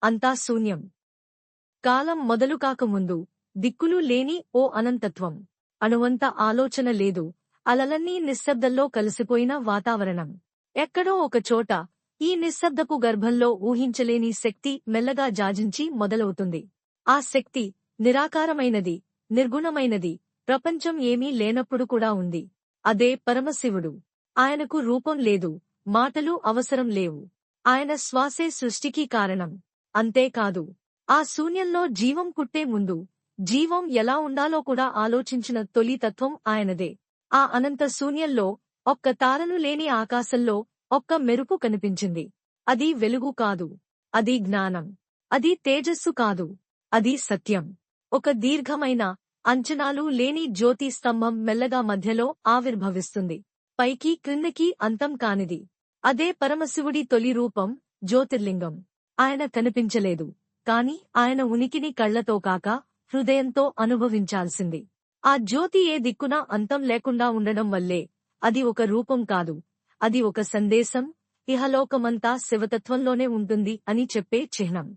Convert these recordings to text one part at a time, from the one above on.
అంతా శూన్యం. కాలం మొదలుకాకముందు దిక్కులు లేని ఓ అనంతత్వం. అణువంత ఆలోచన లేదు. అలలన్నీ నిశ్శబ్దంలో కలిసిపోయిన వాతావరణం. ఎక్కడో ఒకచోట ఈ నిశ్శబ్దపు గర్భంలో ఊహించలేని శక్తి మెల్లగా జాజించి మొదలవుతుంది. ఆ శక్తి నిరాకారమైనది, నిర్గుణమైనది, ప్రపంచం ఏమీ లేనప్పుడు కూడా ఉంది. అదే పరమశివుడు. ఆయనకు రూపం లేదు, మాటలు అవసరం లేవు. ఆయన శ్వాసే సృష్టికి కారణం. అంతేకాదు, ఆ శూన్యంలో జీవం పుట్టే ముందు జీవం ఎలా ఉండాలో కూడా ఆలోచించిన తొలి తత్వం ఆయనదే. ఆ అనంత శూన్యంలో ఒక్క తారను లేని ఆకాశంలో ఒక్క మెరుపు కనిపించింది. అది వెలుగు కాదు, అది జ్ఞానం. అది తేజస్సు కాదు, అది సత్యం. ఒక దీర్ఘమైన, అంచనాలు లేని జ్యోతి స్తంభం మెల్లగా మధ్యలో ఆవిర్భవిస్తుంది. పైకి క్రిందకి అంతం కానిది. అదే పరమశివుడి తొలి రూపం, జ్యోతిర్లింగం. ఆయన కనిపించలేదు, కాని ఆయన ఉనికిని కళ్లతో కాక హృదయంతో అనుభవించాల్సింది. ఆ జ్యోతి ఏ దిక్కున అంతం లేకుండా ఉండడం వల్లే అది ఒక రూపం కాదు, అది ఒక సందేశం. ఇహలోకమంతా శివతత్వంలోనే ఉంటుంది అని చెప్పే చిహ్నం.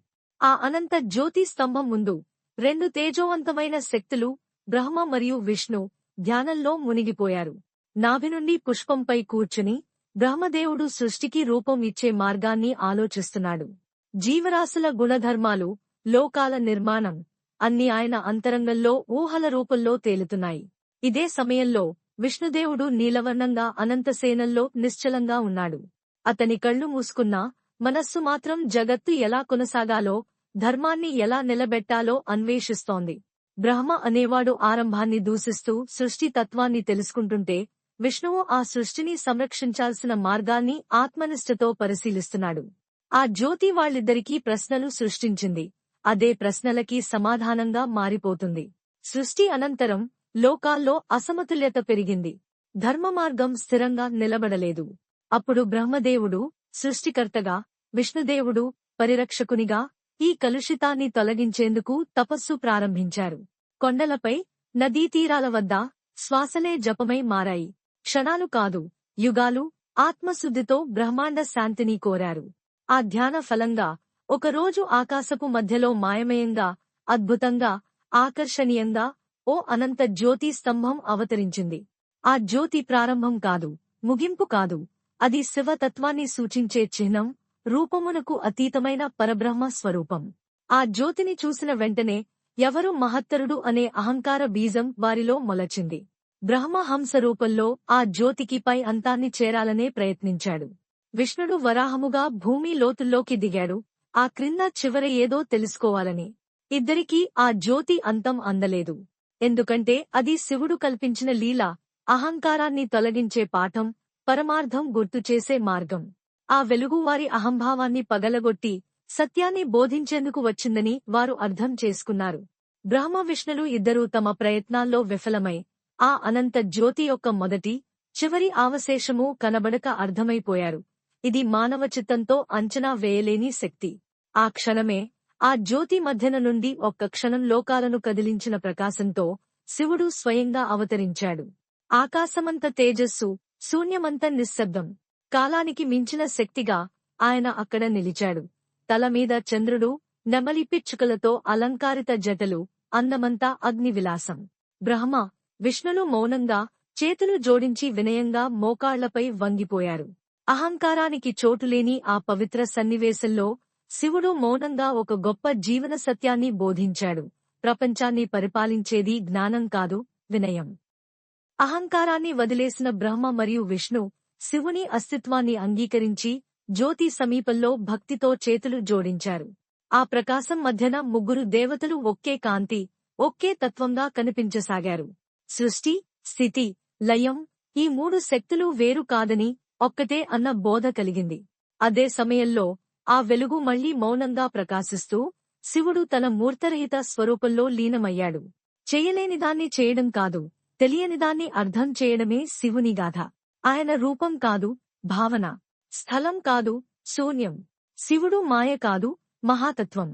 ఆ అనంత జ్యోతి స్తంభం ముందు రెండు తేజోవంతమైన శక్తులు, బ్రహ్మ మరియు విష్ణు, ధ్యానంలో మునిగిపోయారు. నాభి నుండి పుష్పంపై కూర్చుని బ్రహ్మదేవుడు సృష్టికి రూపం ఇచ్చే మార్గాన్ని ఆలోచిస్తున్నాడు. జీవరాశుల గుణధర్మాలు, లోకాల నిర్మాణం అన్ని ఆయన అంతరంగంలో ఊహల రూపంలో తేలుతున్నాయి. ఇదే సమయంలో విష్ణుదేవుడు నీలవర్ణంగా అనంతసేనంలో నిశ్చలంగా ఉన్నాడు. అతని కళ్ళు మూసుకున్నా మనస్సు మాత్రం జగత్తు ఎలా కొనసాగాలో, ధర్మాన్ని ఎలా నిలబెట్టాలో అన్వేషిస్తోంది. బ్రహ్మ అనేవాడు ఆరంభాన్ని దూషిస్తూ సృష్టి తత్వాన్ని తెలుసుకుంటుంటే, విష్ణువు ఆ సృష్టిని సంరక్షించాల్సిన మార్గాన్ని ఆత్మనిష్టతో పరిశీలిస్తున్నాడు. ఆ జ్యోతి వాళ్ళిద్దరికీ ప్రశ్నలు సృష్టించింది. అదే ప్రశ్నలకి సమాధానంగా మారిపోతుంది. సృష్టి అనంతరం లోకాల్లో అసమతుల్యత పెరిగింది. ధర్మమార్గం స్థిరంగా నిలబడలేదు. అప్పుడు బ్రహ్మదేవుడు సృష్టికర్తగా, విష్ణుదేవుడు పరిరక్షకునిగా ఈ కలుషితాన్ని తొలగించేందుకు తపస్సు ప్రారంభించారు. కొండలపై, నదీతీరాల వద్ద శ్వాసలే జపమై మారాయి. క్షణాలు కాదు, యుగాలు ఆత్మశుద్ధితో బ్రహ్మాండ శాంతిని కోరారు. ఆ ధ్యాన ఫలంగా ఒకరోజు ఆకాశపు మధ్యలో మాయమయంగా, అద్భుతంగా, ఆకర్షణీయంగా ఓ అనంత జ్యోతి స్తంభం అవతరించింది. ఆ జ్యోతి ప్రారంభం కాదు, ముగింపు కాదు, అది శివతత్వాన్ని సూచించే చిహ్నం, రూపమునకు అతీతమైన పరబ్రహ్మ స్వరూపం. ఆ జ్యోతిని చూసిన వెంటనే ఎవరు మహత్తరుడు అనే అహంకార బీజం వారిలో మొలచింది. బ్రహ్మ హంస రూపంలో ఆ జ్యోతికి పై అంతాన్ని చేరాలనే ప్రయత్నించాడు. విష్ణుడు వరాహముగా భూమి లోతుల్లోకి దిగాడు, ఆ క్రింద చివర ఏదో తెలుసుకోవాలని. ఇద్దరికీ ఆ జ్యోతి అంతం అందలేదు. ఎందుకంటే అది శివుడు కల్పించిన లీల, అహంకారాన్ని తొలగించే పాఠం, పరమార్థం గుర్తుచేసే మార్గం. ఆ వెలుగు వారి అహంభావాన్ని పగలగొట్టి సత్యాన్ని బోధించేందుకు వచ్చిందని వారు అర్థం చేసుకున్నారు. బ్రహ్మ విష్ణులు ఇద్దరూ తమ ప్రయత్నాల్లో విఫలమై ఆ అనంత జ్యోతి యొక్క మొదటి, చివరి అవశేషము కనబడక అర్థమైపోయారు. ఇది మానవ చిత్తంతో అంచనా వేయలేని శక్తి. ఆ క్షణమే ఆ జ్యోతి మధ్యన నుండి ఒక్క క్షణం లోకాలను కదిలించిన ప్రకాశంతో శివుడు స్వయంగా అవతరించాడు. ఆకాశమంత తేజస్సు, శూన్యమంత నిశ్శబ్దం. కాలానికి మించిన శక్తిగా ఆయన అక్కడ నిలిచాడు. తలమీద చంద్రుడు, నెమలి పిచ్చుకలతో అలంకారిత జటలు, అందమంతా అగ్నివిలాసం. బ్రహ్మ, విష్ణులు మౌనంగా, చేతులు జోడించి వినయంగా మోకాళ్లపై వంగిపోయారు. అహంకారానికి చోటులేని ఆ పవిత్ర సన్నివేశంలో శివుడు మౌనంగా ఒక గొప్ప జీవన సత్యాన్ని బోధించాడు. ప్రపంచాన్ని పరిపాలించేది జ్ఞానం కాదు, వినయం. అహంకారాన్ని వదిలేసిన బ్రహ్మ మరియు విష్ణు శివుని అస్తిత్వాన్ని అంగీకరించి జ్యోతి సమీపంలో భక్తితో చేతులు జోడించారు. ఆ ప్రకాశం మధ్యన ముగ్గురు దేవతలు ఒకే కాంతి, ఒకే తత్వంగా కనిపించసాగారు. సృష్టి, స్థితి, లయం, ఈ మూడు శక్తులు వేరు కాదని ఒక్కటే అన్న బోధ కలిగింది. అదే సమయంలో ఆ వెలుగు మళ్లీ మౌనంగా ప్రకాశిస్తూ శివుడు తన మూర్తరహిత స్వరూపంలో లీనమయ్యాడు. చేయలేనిదాన్ని చేయడం కాదు, తెలియనిదాన్ని అర్థం చేయడమే శివుని గాథ. ఆయన రూపం కాదు, భావన. స్థలం కాదు, శూన్యం. శివుడు మాయ కాదు, మహాతత్వం.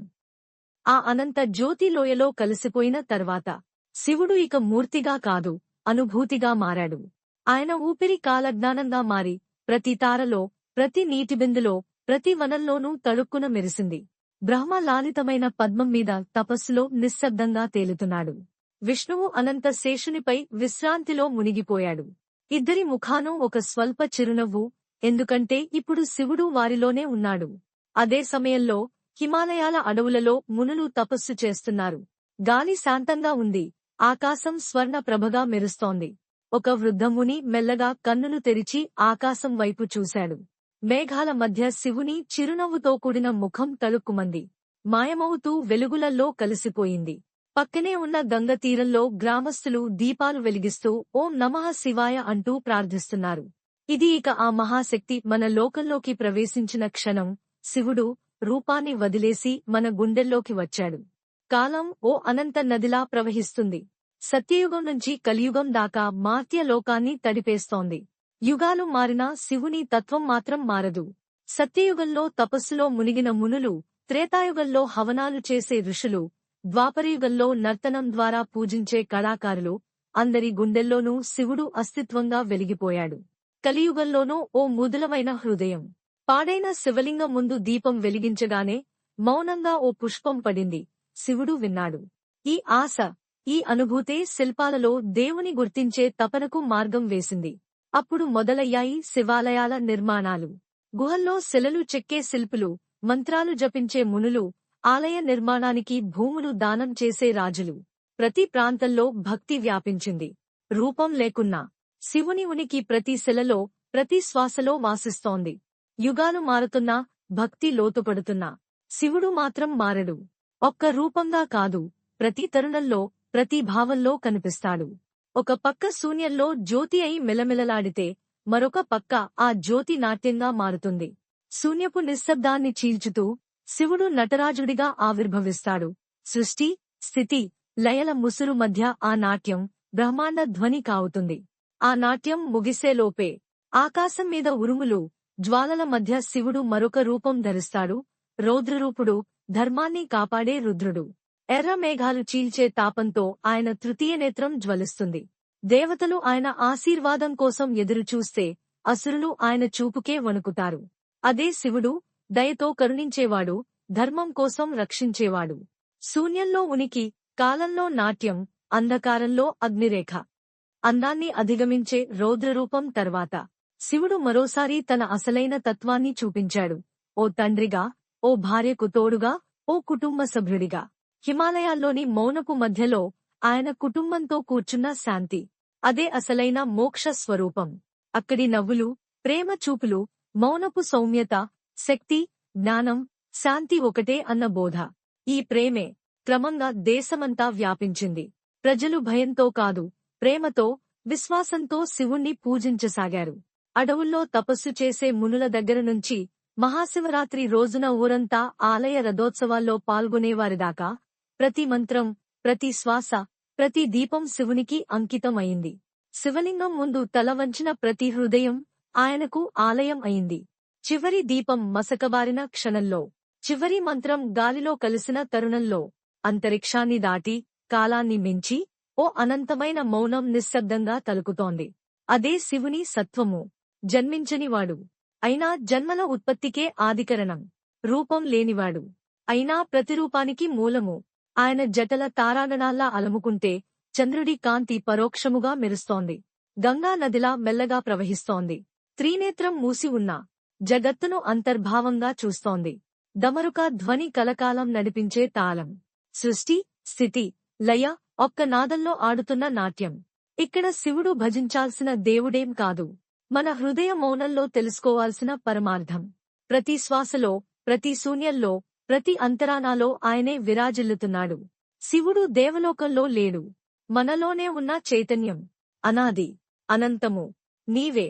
ఆ అనంత జ్యోతి లోయలో కలిసిపోయిన తర్వాత శివుడు ఇక మూర్తిగా కాదు, అనుభూతిగా మారాడు. ఆయన ఊపిరి కాలజ్ఞానంగా మారి ప్రతి తారలో, ప్రతి నీటిబిందులో, ప్రతి వనంలోనూ తళుక్కున మెరిసింది. బ్రహ్మ లాలితమైన పద్మం మీద తపస్సులో నిశ్శబ్దంగా తేలుతున్నాడు. విష్ణువు అనంత శేషునిపై విశ్రాంతిలో మునిగిపోయాడు. ఇద్దరి ముఖానూ ఒక స్వల్ప చిరునవ్వు, ఎందుకంటే ఇప్పుడు శివుడు వారిలోనే ఉన్నాడు. అదే సమయంలో హిమాలయాల అడవులలో మునులు తపస్సు చేస్తున్నారు. గాలి శాంతంగా ఉంది. ఆకాశం స్వర్ణ ప్రభగా మెరుస్తోంది. ఒక వృద్ధముని మెల్లగా కన్నులు తెరిచి ఆకాశం వైపు చూశాడు. మేఘాల మధ్య శివుని చిరునవ్వుతో కూడిన ముఖం తళుక్కుమంది. మాయమవుతూ వెలుగులల్లో కలిసిపోయింది. పక్కనే ఉన్న గంగ తీరంలో గ్రామస్థులు దీపాలు వెలిగిస్తూ ఓం నమః శివాయ అంటూ ప్రార్థిస్తున్నారు. ఇది ఇక ఆ మహాశక్తి మన లోకంలోకి ప్రవేశించిన క్షణం. శివుడు రూపాన్ని వదిలేసి మన గుండెల్లోకి వచ్చాడు. కాలం ఓ అనంత నదిలా ప్రవహిస్తుంది. సత్యయుగం నుంచి కలియుగం దాకా మార్త్య లోకాన్ని తడిపేస్తోంది. యుగాలు మారినా శివుని తత్వం మాత్రం మారదు. సత్యయుగంలో తపస్సులో మునిగిన మునులు, త్రేతాయుగంలో హవనాలు చేసే ఋషులు, ద్వాపరయుగంలో నర్తనం ద్వారా పూజించే కళాకారులు, అందరి గుండెల్లోనూ శివుడు అస్తిత్వంగా వెలిగిపోయాడు. కలియుగంలోనూ ఓ మృదులమైన హృదయం. పాడైన శివలింగం ముందు దీపం వెలిగించగానే మౌనంగా ఓ పుష్పం పడింది. శివుడు విన్నాడు. ఈ ఆశ, ఈ అనుభూతే శిల్పాలలో దేవుని గుర్తించే తపనకు మార్గం వేసింది. అప్పుడు మొదలయ్యాయి శివాలయాల నిర్మాణాలు. గుహల్లో శిలలు చెక్కే శిల్పులు, మంత్రాలు జపించే మునులు, ఆలయ నిర్మాణానికి భూములు దానం చేసే రాజులు. ప్రతి ప్రాంతంలో భక్తి వ్యాపించింది. రూపం లేకున్నా శివుని ఉనికి ప్రతి శిలలో, ప్రతి శ్వాసలో వాసిస్తోంది. యుగాలు మారుతున్నా, భక్తి లోతుపడుతున్నా, శివుడు మాత్రం మారడు. ఒక్క రూపంగా కాదు, ప్రతి తరుణంలో, ప్రతి భావంలో కనిపిస్తాడు. ఒక పక్క శూన్యంలో జ్యోతి అయి మెలమెలలాడితే, మరొక పక్క ఆ జ్యోతి నాట్యంగా మారుతుంది. శూన్యపు నిశ్శబ్దాన్ని చీల్చుతూ శివుడు నటరాజుడిగా ఆవిర్భవిస్తాడు. సృష్టి, స్థితి, లయల ముసురు మధ్య ఆ నాట్యం బ్రహ్మాండ ధ్వని కావుతుంది. ఆ నాట్యం ముగిసేలోపే ఆకాశం మీద ఉరుములు, జ్వాలల మధ్య శివుడు మరొక రూపం ధరిస్తాడు. రౌద్రరూపుడు, ధర్మాన్ని కాపాడే రుద్రుడు. ఎర్ర మేఘాలు చీల్చే తాపంతో ఆయన తృతీయ నేత్రం జ్వలిస్తుంది. దేవతలు ఆయన ఆశీర్వాదం కోసం ఎదురుచూస్తే, అసురులు ఆయన చూపుకే వణుకుతారు. అదే శివుడు, దయతో కరుణించేవాడు, ధర్మం కోసం రక్షించేవాడు. శూన్యంలో ఉనికి, కాలంలో నాట్యం, అంధకారంలో అగ్నిరేఖ. అందాన్ని అధిగమించే రౌద్రరూపం తర్వాత శివుడు మరోసారి తన అసలైన తత్వాన్ని చూపించాడు. ఓ తండ్రిగా, ఓ భార్యకు తోడుగా, ఓ కుటుంబ సభ్యుడిగా. హిమాలయాల్లోని మౌనపు మధ్యలో ఆయన కుటుంబంతో కూర్చున్న శాంతి, అదే అసలైన మోక్ష స్వరూపం. అక్కడి నవ్వులు, ప్రేమ చూపులు, మౌనపు సౌమ్యత, శక్తి, జ్ఞానం, శాంతి ఒకటే అన్న బోధ. ఈ ప్రేమే క్రమంగా దేశమంతా వ్యాపించింది. ప్రజలు భయంతో కాదు, ప్రేమతో, విశ్వాసంతో శివుణ్ణి పూజించసాగారు. అడవుల్లో తపస్సు చేసే మునుల దగ్గర నుంచి మహాశివరాత్రి రోజున ఊరంతా ఆలయ రథోత్సవాల్లో పాల్గొనేవారిదాకా ప్రతి మంత్రం, ప్రతి శ్వాస, ప్రతి దీపం శివునికి అంకితం అయింది. శివలింగం ముందు తల వంచిన ప్రతి హృదయం ఆయనకు ఆలయం అయింది. చివరి దీపం మసకబారిన క్షణంలో, చివరి మంత్రం గాలిలో కలిసిన తరుణంలో, అంతరిక్షాన్ని దాటి, కాలాన్ని మించి ఓ అనంతమైన మౌనం నిశ్శబ్దంగా తలుకుతోంది. అదే శివుని సత్వము. జన్మించనివాడు, అయినా జన్మల ఉత్పత్తికే ఆదికరణం. రూపం లేనివాడు, అయినా ప్రతిరూపానికి మూలము. ఆయన జటల తారాగణాల్లా అలముకుంటే చంద్రుడి కాంతి పరోక్షముగా మెరుస్తోంది. గంగా నదిలా మెల్లగా ప్రవహిస్తోంది. త్రినేత్రం మూసి ఉన్నా జగత్తును అంతర్భావంగా చూస్తోంది. దమరుక ధ్వని కలకాలం నడిపించే తాళం. సృష్టి, స్థితి, లయ ఒక్క నాదంలో ఆడుతున్న నాట్యం. ఇక్కడ శివుడు భజించాల్సిన దేవుడేం కాదు, మన హృదయ మౌనంలో తెలుసుకోవాల్సిన పరమార్థం. ప్రతి శ్వాసలో, ప్రతి శూన్యంలో, ప్రతి అంతరానాలో ఆయనే విరాజిల్లుతున్నాడు. శివుడు దేవలోకంలో లేడు, మనలోనే ఉన్న చైతన్యం. అనాది, అనంతము నీవే.